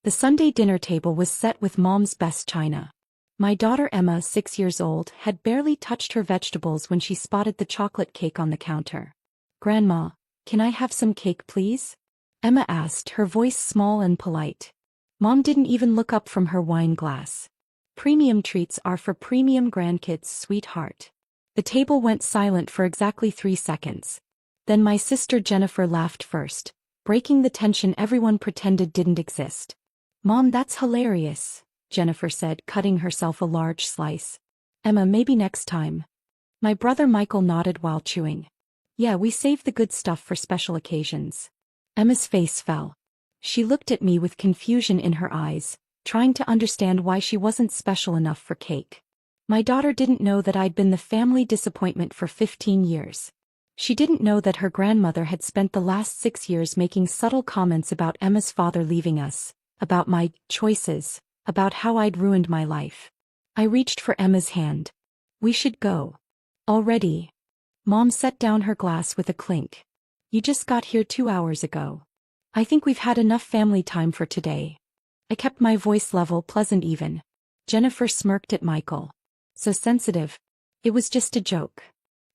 The Sunday dinner table was set with Mom's best china. My daughter Emma, 6 years old, had barely touched her vegetables when she spotted the chocolate cake on the counter. "Grandma, can I have some cake please?" Emma asked, her voice small and polite. Mom didn't even look up from her wine glass. "Premium treats are for premium grandkids, sweetheart." The table went silent for exactly 3 seconds. Then my sister Jennifer laughed first, breaking the tension everyone pretended didn't exist. "Mom, that's hilarious," Jennifer said, cutting herself a large slice. "Emma, maybe next time." My brother Michael nodded while chewing. "Yeah, we save the good stuff for special occasions." Emma's face fell. She looked at me with confusion in her eyes, trying to understand why she wasn't special enough for cake. My daughter didn't know that I'd been the family disappointment for 15 years. She didn't know that her grandmother had spent the last 6 years making subtle comments about Emma's father leaving us, about my choices, about how I'd ruined my life. I reached for Emma's hand. "We should go." "Already?" Mom set down her glass with a clink. "You just got here 2 hours ago. I think we've had enough family time for today." I kept my voice level, pleasant even. Jennifer smirked at Michael. "So sensitive." "It was just a joke."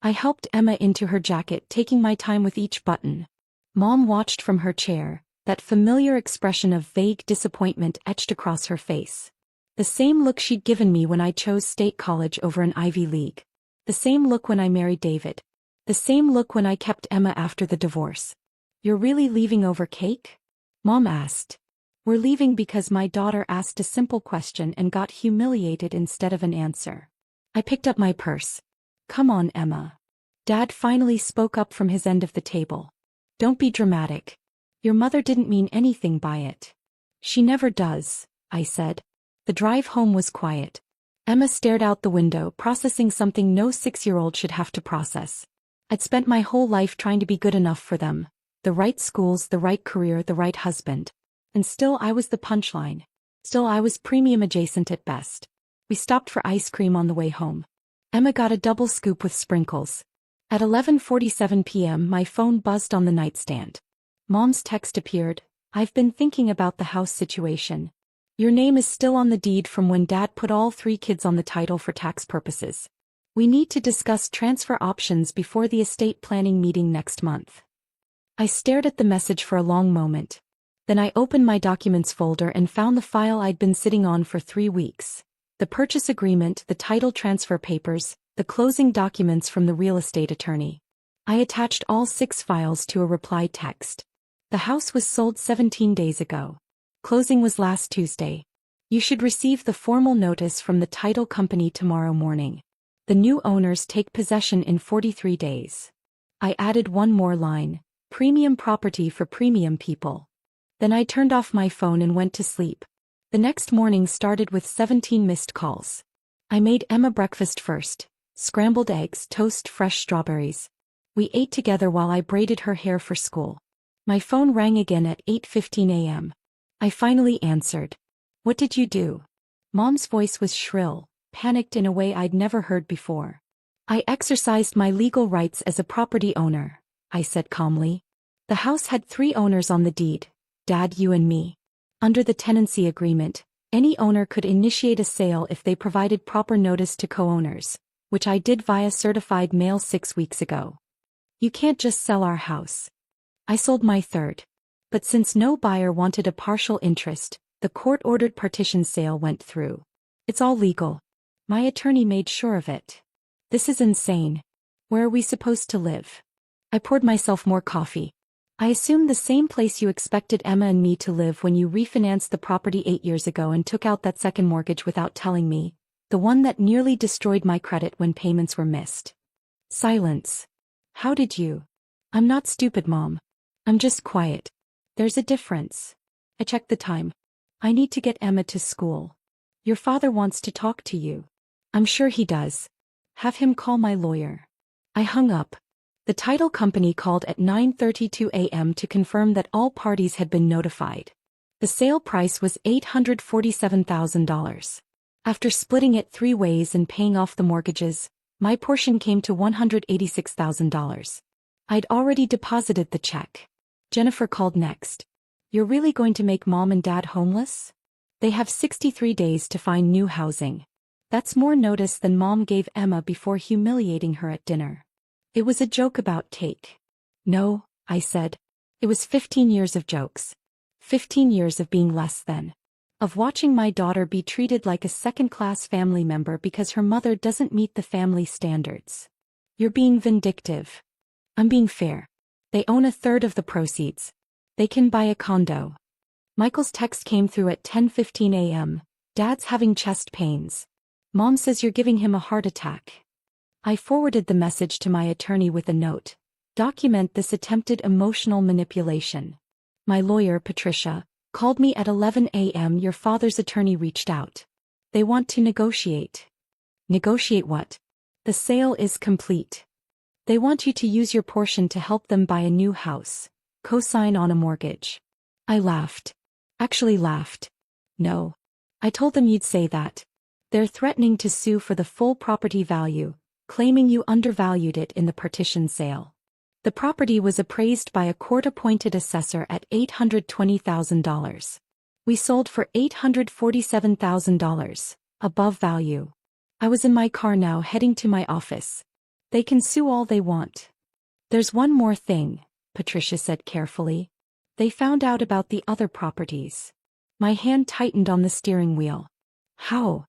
I helped Emma into her jacket, taking my time with each button. Mom watched from her chair, that familiar expression of vague disappointment etched across her face. The same look she'd given me when I chose State College over an Ivy League. The same look when I married David. The same look when I kept Emma after the divorce. "You're really leaving over cake?" Mom asked. "We're leaving because my daughter asked a simple question and got humiliated instead of an answer." I picked up my purse. "Come on, Emma." Dad finally spoke up from his end of the table. "Don't be dramatic. Your mother didn't mean anything by it." "She never does," I said. The drive home was quiet. Emma stared out the window, processing something no 6-year-old should have to process. I'd spent my whole life trying to be good enough for them. The right schools, the right career, the right husband. And still I was the punchline. Still I was premium adjacent at best. We stopped for ice cream on the way home. Emma got a double scoop with sprinkles. At 11:47 p.m. my phone buzzed on the nightstand. Mom's text appeared. "I've been thinking about the house situation. Your name is still on the deed from when Dad put all 3 kids on the title for tax purposes. We need to discuss transfer options before the estate planning meeting next month." I stared at the message for a long moment. Then I opened my documents folder and found the file I'd been sitting on for 3 weeks. The purchase agreement, the title transfer papers, the closing documents from the real estate attorney. I attached all 6 files to a reply text. The house was sold 17 days ago. Closing was last Tuesday. You should receive the formal notice from the title company tomorrow morning. The new owners take possession in 43 days. I added one more line. Premium property for premium people. Then I turned off my phone and went to sleep. The next morning started with 17 missed calls. I made Emma breakfast first. Scrambled eggs, toast, fresh strawberries. We ate together while I braided her hair for school. My phone rang again at 8:15 a.m. I finally answered. "What did you do?" Mom's voice was shrill, panicked in a way I'd never heard before. "I exercised my legal rights as a property owner," I said calmly. "The house had 3 owners on the deed, Dad, you and me. Under the tenancy agreement, any owner could initiate a sale if they provided proper notice to co-owners, which I did via certified mail 6 weeks ago. You can't just sell our house. I sold my third. But since no buyer wanted a partial interest, the court-ordered partition sale went through. It's all legal. My attorney made sure of it. This is insane. Where are we supposed to live?" I poured myself more coffee. "I assume the same place you expected Emma and me to live when you refinanced the property 8 years ago and took out that second mortgage without telling me, the one that nearly destroyed my credit when payments were missed." Silence. "How did you?" "I'm not stupid, Mom. I'm just quiet. There's a difference." I checked the time. "I need to get Emma to school. Your father wants to talk to you." "I'm sure he does. Have him call my lawyer." I hung up. The title company called at 9:32 a.m. to confirm that all parties had been notified. The sale price was $847,000. After splitting it 3 ways and paying off the mortgages, my portion came to $186,000. I'd already deposited the check. Jennifer called next. You're really going to make mom and dad homeless? They have 63 days to find new housing. That's more notice than mom gave Emma before humiliating her at dinner. It was a joke about cake. No, I said. It was 15 years of jokes. 15 years of being less than. Of watching my daughter be treated like a second-class family member because her mother doesn't meet the family standards. You're being vindictive. I'm being fair. They own a third of the proceeds. They can buy a condo. Michael's text came through at 10:15 a.m. Dad's having chest pains. Mom says you're giving him a heart attack. I forwarded the message to my attorney with a note. Document this attempted emotional manipulation. My lawyer, Patricia, called me at 11 a.m. Your father's attorney reached out. They want to negotiate. Negotiate what? The sale is complete. They want you to use your portion to help them buy a new house. Co-sign on a mortgage. I laughed. Actually laughed. No. I told them you'd say that. They're threatening to sue for the full property value, claiming you undervalued it in the partition sale. The property was appraised by a court-appointed assessor at $820,000. We sold for $847,000, above value. I was in my car now heading to my office. They can sue all they want. There's one more thing, Patricia said carefully. They found out about the other properties. My hand tightened on the steering wheel. How?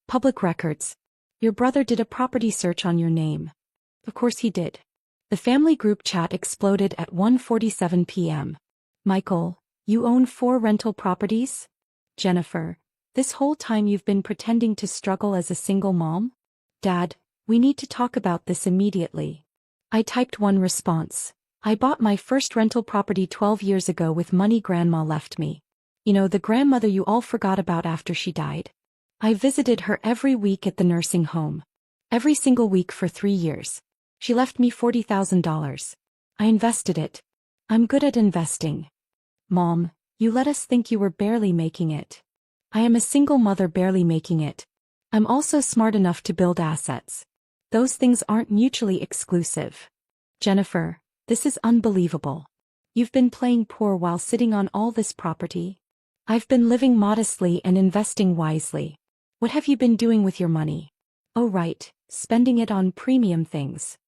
Public records. Your brother did a property search on your name. Of course he did. The family group chat exploded at 1:47 p.m. Michael, you own 4 rental properties? Jennifer, this whole time you've been pretending to struggle as a single mom? Dad, we need to talk about this immediately. I typed one response. I bought my first rental property 12 years ago with money Grandma left me. You know, the grandmother you all forgot about after she died. I visited her every week at the nursing home. Every single week for 3 years. She left me $40,000. I invested it. I'm good at investing. Mom, you let us think you were barely making it. I am a single mother barely making it. I'm also smart enough to build assets. Those things aren't mutually exclusive. Jennifer, this is unbelievable. You've been playing poor while sitting on all this property. I've been living modestly and investing wisely. What have you been doing with your money? Oh right, spending it on premium things.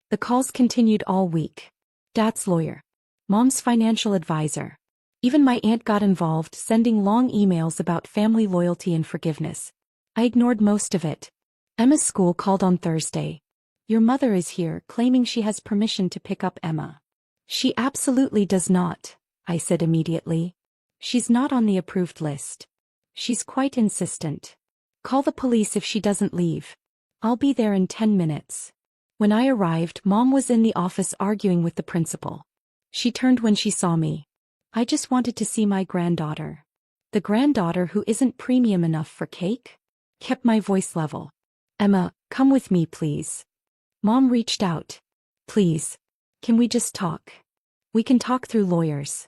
The calls continued all week. Dad's lawyer. Mom's financial advisor. Even my aunt got involved, sending long emails about family loyalty and forgiveness. I ignored most of it. Emma's school called on Thursday. Your mother is here, claiming she has permission to pick up Emma. She absolutely does not, I said immediately. She's not on the approved list. She's quite insistent. Call the police if she doesn't leave. I'll be there in 10 minutes. When I arrived, Mom was in the office arguing with the principal. She turned when she saw me. I just wanted to see my granddaughter. The granddaughter who isn't premium enough for cake? Kept my voice level. Emma, come with me please. Mom reached out. Please. Can we just talk? We can talk through lawyers.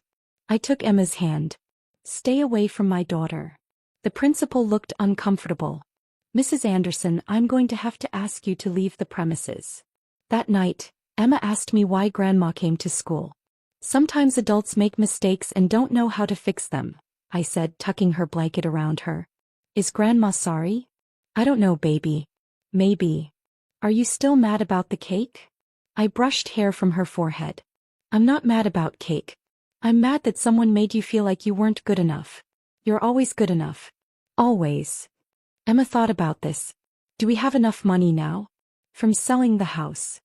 I took Emma's hand. Stay away from my daughter. The principal looked uncomfortable. Mrs. Anderson, I'm going to have to ask you to leave the premises. That night, Emma asked me why Grandma came to school. Sometimes adults make mistakes and don't know how to fix them, I said, tucking her blanket around her. Is Grandma sorry? I don't know, baby. Maybe. Are you still mad about the cake? I brushed hair from her forehead. I'm not mad about cake. I'm mad that someone made you feel like you weren't good enough. You're always good enough. Always. Emma thought about this. Do we have enough money now? From selling the house.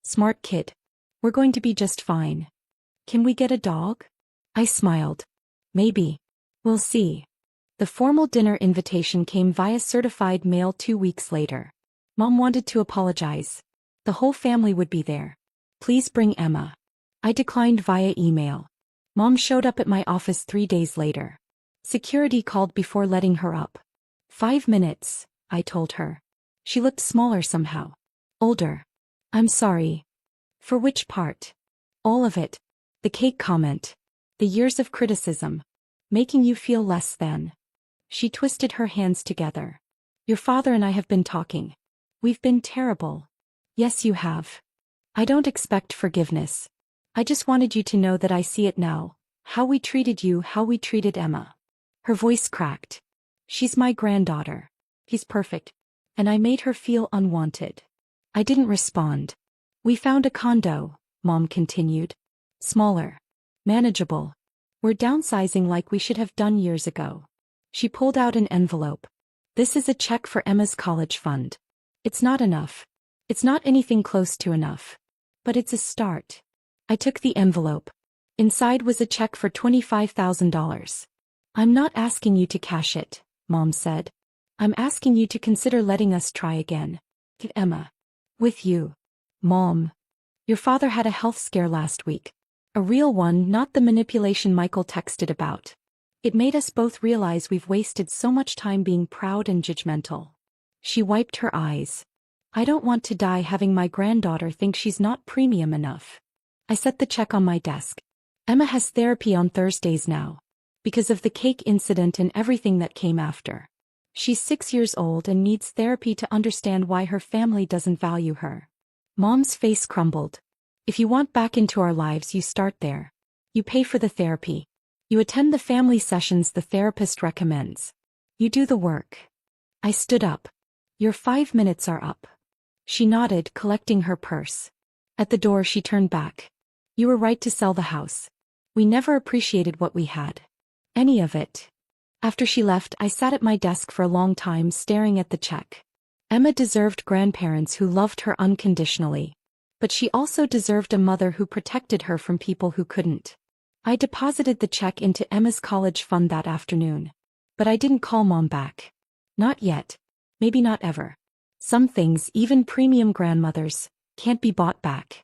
Smart kid. We're going to be just fine. Can we get a dog? I smiled. Maybe. We'll see. The formal dinner invitation came via certified mail 2 weeks later. Mom wanted to apologize. The whole family would be there. Please bring Emma. I declined via email. Mom showed up at my office 3 days later. Security called before letting her up. 5 minutes, I told her. She looked smaller somehow. Older. I'm sorry. For which part? All of it. The cake comment. The years of criticism. Making you feel less than. She twisted her hands together. Your father and I have been talking. We've been terrible. Yes, you have. I don't expect forgiveness. I just wanted you to know that I see it now, How we treated you, how we treated Emma. Her voice cracked. She's my granddaughter. He's perfect. And I made her feel unwanted. I didn't respond. We found a condo, Mom continued. Smaller. Manageable. We're downsizing like we should have done years ago. She pulled out an envelope. This is a check for Emma's college fund. It's not enough. It's not anything close to enough. But it's a start. I took the envelope. Inside was a check for $25,000. I'm not asking you to cash it, Mom said. I'm asking you to consider letting us try again. Emma. With you. Mom. Your father had a health scare last week. A real one, not the manipulation Michael texted about. It made us both realize we've wasted so much time being proud and judgmental. She wiped her eyes. I don't want to die having my granddaughter think she's not premium enough. I set the check on my desk. Emma has therapy on Thursdays now. Because of the cake incident and everything that came after. She's 6 years old and needs therapy to understand why her family doesn't value her. Mom's face crumbled. If you want back into our lives, you start there. You pay for the therapy. You attend the family sessions the therapist recommends. You do the work. I stood up. Your 5 minutes are up. She nodded, collecting her purse. At the door she turned back. You were right to sell the house. We never appreciated what we had. Any of it. After she left, I sat at my desk for a long time staring at the check. Emma deserved grandparents who loved her unconditionally. But she also deserved a mother who protected her from people who couldn't. I deposited the check into Emma's college fund that afternoon. But I didn't call Mom back. Not yet. Maybe not ever. Some things, even premium grandmothers, can't be bought back.